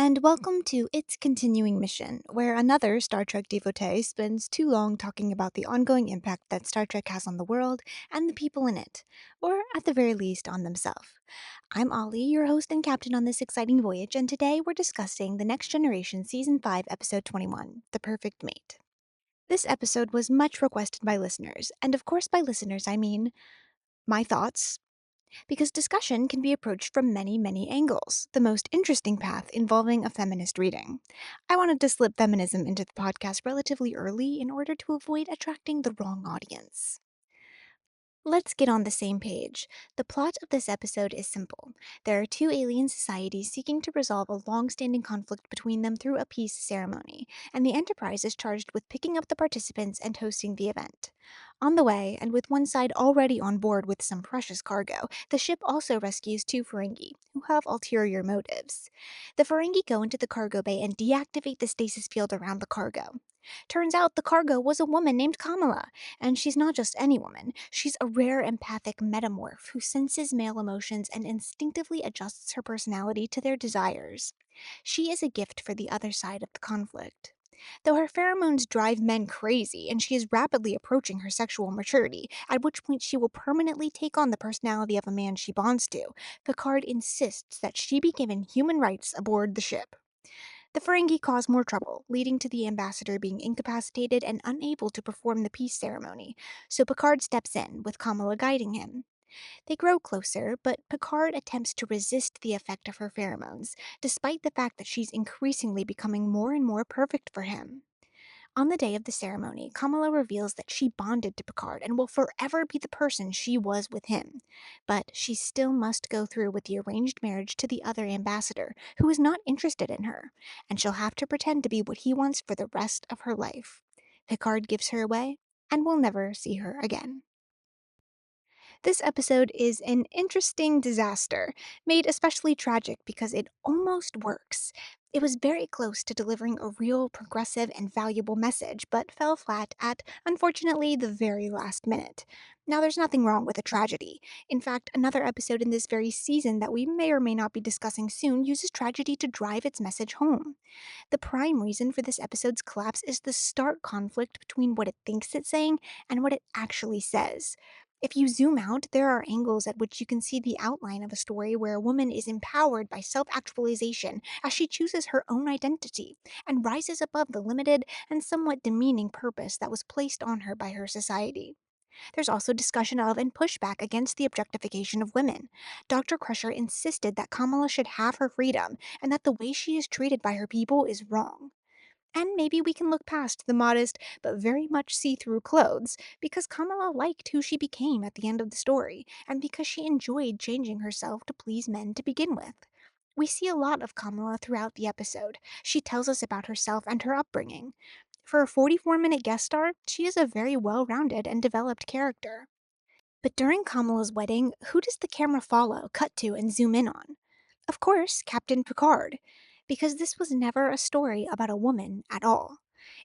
and welcome to Its Continuing Mission, where another Star Trek devotee spends too long talking about the ongoing impact that Star Trek has on the world and the people in it, or at the very least on themselves. I'm Ollie, your host and captain on this exciting voyage, and today we're discussing The Next Generation Season 5, Episode 21, The Perfect Mate. This episode was much requested by listeners, and of course, by listeners, I mean my thoughts, because discussion can be approached from many, many angles, the most interesting path involving a feminist reading. I wanted to slip feminism into the podcast relatively early in order to avoid attracting the wrong audience. Let's get on the same page. The plot of this episode is simple. There are two alien societies seeking to resolve a long standing conflict between them through a peace ceremony, and the Enterprise is charged with picking up the participants and hosting the event. On the way, and with one side already on board with some precious cargo, the ship also rescues two Ferengi, who have ulterior motives. The Ferengi go into the cargo bay and deactivate the stasis field around the cargo. Turns out the cargo was a woman named Kamala, and she's not just any woman, she's a rare empathic metamorph who senses male emotions and instinctively adjusts her personality to their desires. She is a gift for the other side of the conflict. Though her pheromones drive men crazy and she is rapidly approaching her sexual maturity, at which point she will permanently take on the personality of a man she bonds to, Picard insists that she be given human rights aboard the ship. The Ferengi cause more trouble, leading to the ambassador being incapacitated and unable to perform the peace ceremony, so Picard steps in, with Kamala guiding him. They grow closer, but Picard attempts to resist the effect of her pheromones, despite the fact that she's increasingly becoming more and more perfect for him. On the day of the ceremony, Kamala reveals that she bonded to Picard and will forever be the person she was with him. But she still must go through with the arranged marriage to the other ambassador, who is not interested in her, and she'll have to pretend to be what he wants for the rest of her life. Picard gives her away, and will never see her again. This episode is an interesting disaster, made especially tragic because it almost works. It was very close to delivering a real, progressive, and valuable message, but fell flat at, unfortunately, the very last minute. Now, there's nothing wrong with a tragedy. In fact, another episode in this very season that we may or may not be discussing soon uses tragedy to drive its message home. The prime reason for this episode's collapse is the stark conflict between what it thinks it's saying and what it actually says. If you zoom out, there are angles at which you can see the outline of a story where a woman is empowered by self actualization as she chooses her own identity and rises above the limited and somewhat demeaning purpose that was placed on her by her society. There's also discussion of and pushback against the objectification of women. Dr. Crusher insisted that Kamala should have her freedom and that the way she is treated by her people is wrong. And maybe we can look past the modest but very much see through clothes, because Kamala liked who she became at the end of the story, and because she enjoyed changing herself to please men to begin with. We see a lot of Kamala throughout the episode. She tells us about herself and her upbringing. For a 44-minute guest star, she is a very well rounded and developed character. But during Kamala's wedding, who does the camera follow, cut to, and zoom in on? Of course, Captain Picard, because this was never a story about a woman at all.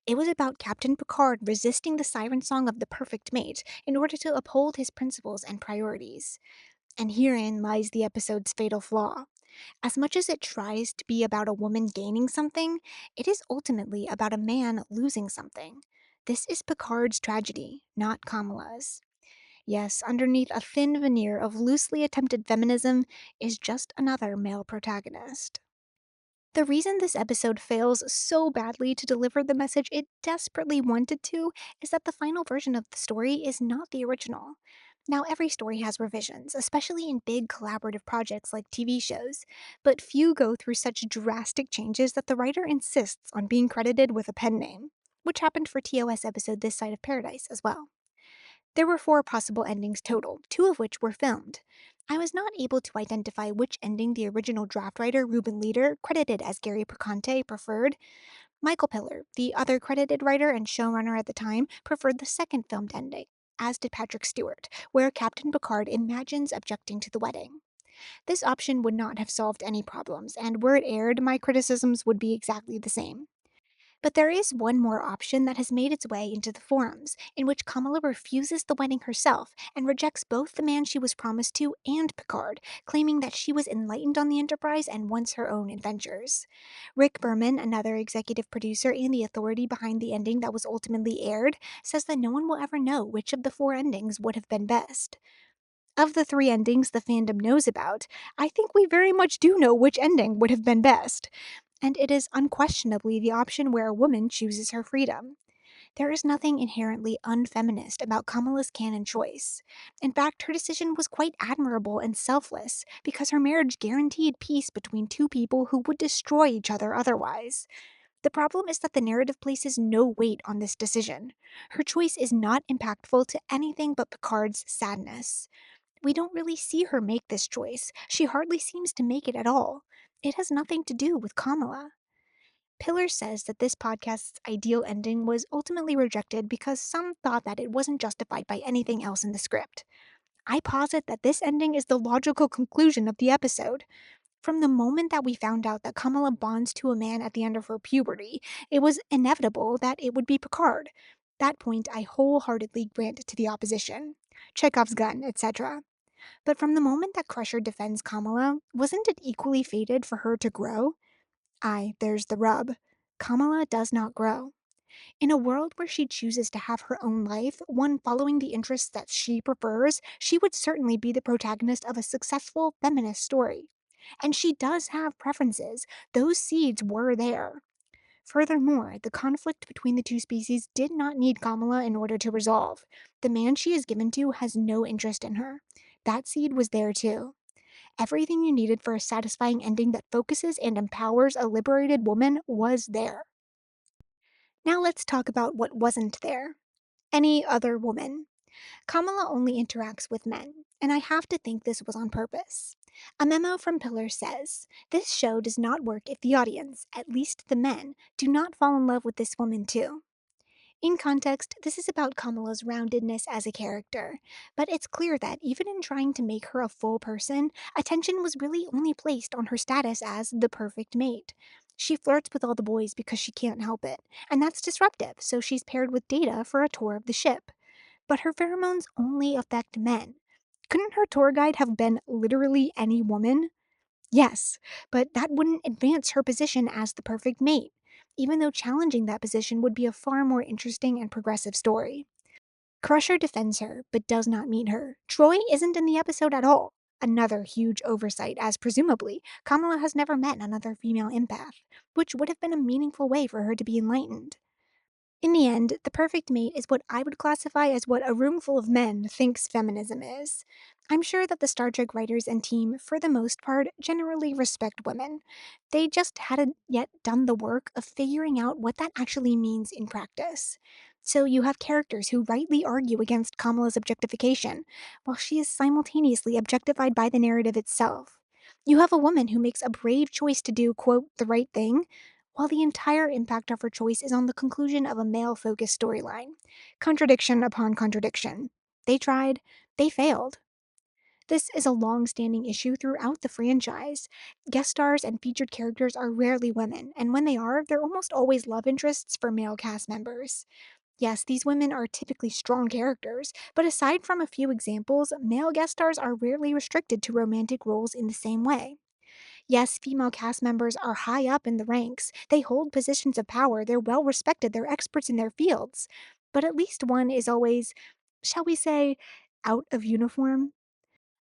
It was about Captain Picard resisting the siren song of the perfect mate in order to uphold his principles and priorities. And herein lies the episode's fatal flaw. As much as it tries to be about a woman gaining something, it is ultimately about a man losing something. This is Picard's tragedy, not Kamala's. Yes, underneath a thin veneer of loosely attempted feminism is just another male protagonist. The reason this episode fails so badly to deliver the message it desperately wanted to is that the final version of the story is not the original. Now, every story has revisions, especially in big collaborative projects like TV shows, but few go through such drastic changes that the writer insists on being credited with a pen name, which happened for TOS episode This Side of Paradise as well. There were 4 possible endings total, 2 of which were filmed. I was not able to identify which ending the original draft writer, Ruben Leader, credited as Gary Perconte, preferred. Michael Piller, the other credited writer and showrunner at the time, preferred the second filmed ending, as did Patrick Stewart, where Captain Picard imagines objecting to the wedding. This option would not have solved any problems, and were it aired, my criticisms would be exactly the same. But there is one more option that has made its way into the forums, in which Kamala refuses the wedding herself and rejects both the man she was promised to and Picard, claiming that she was enlightened on the Enterprise and wants her own adventures. Rick Berman, another executive producer and the authority behind the ending that was ultimately aired, says that no one will ever know which of the four endings would have been best. Of the three endings the fandom knows about, I think we very much do know which ending would have been best, and it is unquestionably the option where a woman chooses her freedom. There is nothing inherently unfeminist about Kamala's canon choice. In fact, her decision was quite admirable and selfless because her marriage guaranteed peace between two people who would destroy each other otherwise. The problem is that the narrative places no weight on this decision. Her choice is not impactful to anything but Picard's sadness. We don't really see her make this choice. She hardly seems to make it at all. It has nothing to do with Kamala. Pillar says that this podcast's ideal ending was ultimately rejected because some thought that it wasn't justified by anything else in the script. I posit that this ending is the logical conclusion of the episode. From the moment that we found out that Kamala bonds to a man at the end of her puberty, it was inevitable that it would be Picard. That point I wholeheartedly grant to the opposition. Chekhov's gun, etc. But from the moment that Crusher defends Kamala, wasn't it equally fated for her to grow? Aye, there's the rub. Kamala does not grow. In a world where she chooses to have her own life, one following the interests that she prefers, she would certainly be the protagonist of a successful feminist story. And she does have preferences. Those seeds were there. Furthermore, the conflict between the two species did not need Kamala in order to resolve. The man she is given to has no interest in her. That seed was there too. Everything you needed for a satisfying ending that focuses and empowers a liberated woman was there. Now let's talk about what wasn't there. Any other woman. Kamala only interacts with men, and I have to think this was on purpose. A memo from Pillar says this show does not work if the audience, at least the men, do not fall in love with this woman too. In context, this is about Kamala's roundedness as a character, but it's clear that even in trying to make her a full person, attention was really only placed on her status as the perfect mate. She flirts with all the boys because she can't help it, and that's disruptive, so she's paired with Data for a tour of the ship. But her pheromones only affect men. Couldn't her tour guide have been literally any woman? Yes, but that wouldn't advance her position as the perfect mate, even though challenging that position would be a far more interesting and progressive story. Crusher defends her, but does not meet her. Troy isn't in the episode at all. Another huge oversight, as presumably, Kamala has never met another female empath, which would have been a meaningful way for her to be enlightened. In the end, the perfect mate is what I would classify as what a room full of men thinks feminism is. I'm sure that the Star Trek writers and team, for the most part, generally respect women. They just hadn't yet done the work of figuring out what that actually means in practice. So you have characters who rightly argue against Kamala's objectification, while she is simultaneously objectified by the narrative itself. You have a woman who makes a brave choice to do, quote, the right thing, while the entire impact of her choice is on the conclusion of a male focused storyline. Contradiction upon contradiction. They tried, they failed. This is a long standing issue throughout the franchise. Guest stars and featured characters are rarely women, and when they are, they're almost always love interests for male cast members. Yes, these women are typically strong characters, but aside from a few examples, male guest stars are rarely restricted to romantic roles in the same way. Yes, female cast members are high up in the ranks. They hold positions of power, they're well respected, they're experts in their fields. But at least one is always, shall we say, out of uniform.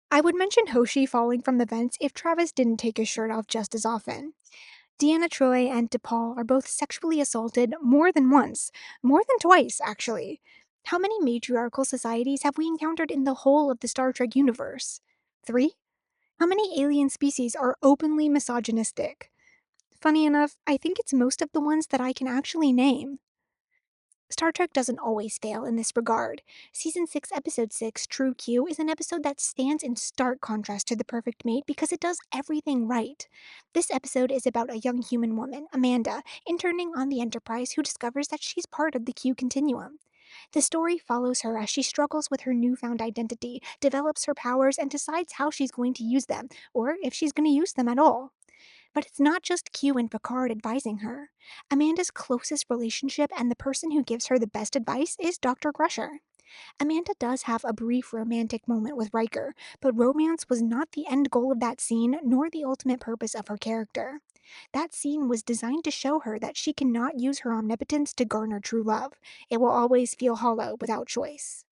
I would mention Hoshi falling from the vents if Travis didn't take his shirt off just as often. Deanna Troi and DePaul are both sexually assaulted more than once, more than twice, actually. How many matriarchal societies have we encountered in the whole of the Star Trek universe? Three? How many alien species are openly misogynistic? Funny enough, I think it's most of the ones that I can actually name. Star Trek doesn't always fail in this regard. Season 6, Episode 6, True Q, is an episode that stands in stark contrast to The Perfect Mate because it does everything right. This episode is about a young human woman, Amanda, interning on the Enterprise who discovers that she's part of the Q continuum. The story follows her as she struggles with her newfound identity, develops her powers, and decides how she's going to use them, or if she's going to use them at all. But it's not just Q and Picard advising her. Amanda's closest relationship and the person who gives her the best advice is Dr. Crusher. Amanda does have a brief romantic moment with Riker, but romance was not the end goal of that scene nor the ultimate purpose of her character. That scene was designed to show her that she cannot use her omnipotence to garner true love. It will always feel hollow without choice.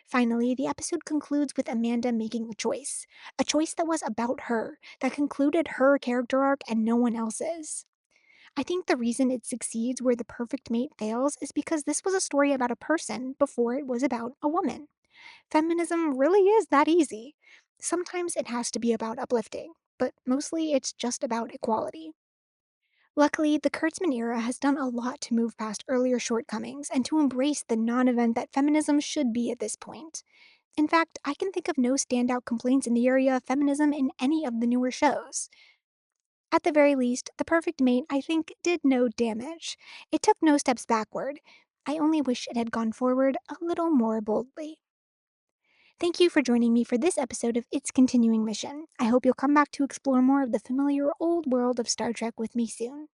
Finally, the episode concludes with Amanda making a choice that was about her, that concluded her character arc and no one else's. I think the reason it succeeds where The Perfect Mate fails is because this was a story about a person before it was about a woman. Feminism really is that easy. Sometimes it has to be about uplifting, but mostly it's just about equality. Luckily, the Kurtzman era has done a lot to move past earlier shortcomings and to embrace the non event that feminism should be at this point. In fact, I can think of no standout complaints in the area of feminism in any of the newer shows. At the very least, The Perfect Mate, I think, did no damage. It took no steps backward. I only wish it had gone forward a little more boldly. Thank you for joining me for this episode of Its Continuing Mission. I hope you'll come back to explore more of the familiar old world of Star Trek with me soon.